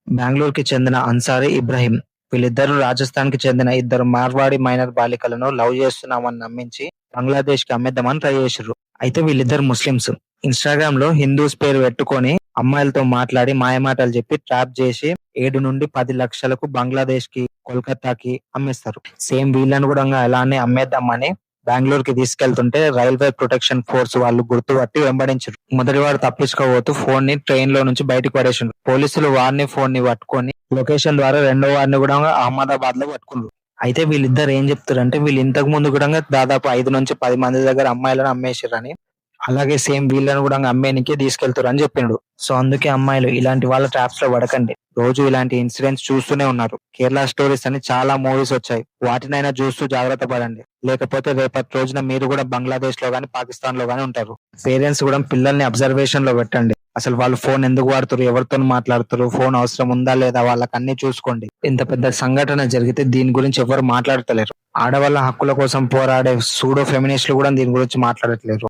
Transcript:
బెంగళూరుకి చెందిన అన్సారీ, ఇబ్రహీం వీళ్ళిద్దరూ రాజస్థాన్‌కి చెందిన ఇద్దరు మార్వాడి మైనర్ బాలికలను లవ్ చేస్తున్నామని నమ్మించి బంగ్లాదేశ్‌కి అమ్మేద్దామని ట్రై చేసిర్రు. అయితే వీళ్ళిద్దరు ముస్లిమ్స్. ఇన్‌స్టాగ్రామ్‌లో హిందూస్ పేరు పెట్టుకొని అమ్మాయిలతో మాట్లాడి మాయమాటలు చెప్పి ట్రాప్ చేసి 7-10 లక్షలకు బంగ్లాదేశ్‌కి, కోల్కతాకి అమ్మేస్తారు. సేమ్ వీళ్ళని కూడా అలానే అమ్మేద్దామని బెంగళూరుకి తీసుకెళ్తుంటే రైల్వే ప్రొటెక్షన్ ఫోర్స్ వాళ్ళు గుర్తుపట్టి వెంబడించారు. మొదటి వాడు తప్పించుకోబోతూ ఫోన్ ని ట్రైన్ లో నుంచి బయటకు పడేసిండు. పోలీసులు వాడిని ఫోన్ ని పట్టుకొని లొకేషన్ ద్వారా రెండో వాడిని కూడా అహ్మదాబాద్ లో పట్టుకున్నారు. అయితే వీళ్ళిద్దరు ఏం చెప్తారంటే వీళ్ళు ఇంతకు ముందు కూడా దాదాపు 5-10 మంది దగ్గర అమ్మాయిలను అమ్మేసిరని, అలాగే సేమ్ వీళ్ళని కూడా అమ్మేనికే తీసుకెళ్తారు అని చెప్పిండు. సో అందుకే అమ్మాయిలు ఇలాంటి వాళ్ళ ట్రాప్స్ లో పడకండి. రోజు ఇలాంటి ఇన్సిడెంట్స్ చూస్తూనే ఉన్నారు. కేరళ స్టోరీస్ అని చాలా మూవీస్ వచ్చాయి. వాటినైనా చూస్తూ జాగ్రత్త పడండి. లేకపోతే రేపటి రోజున మీరు కూడా బంగ్లాదేశ్ లో గానీ, పాకిస్తాన్ లో గానీ ఉంటారు. పేరెంట్స్ కూడా పిల్లల్ని అబ్జర్వేషన్ లో పెట్టండి. అసలు వాళ్ళు ఫోన్ ఎందుకు వాడుతారు, ఎవరితో మాట్లాడుతారు, ఫోన్ అవసరం ఉందా లేదా, వాళ్ళకి అన్ని చూసుకోండి. ఇంత పెద్ద సంఘటన జరిగితే దీని గురించి ఎవరు మాట్లాడతలేరు. ఆడవాళ్ళ హక్కుల కోసం పోరాడే సూడో ఫెమినిస్టులు కూడా దీని గురించి మాట్లాడట్లేరు.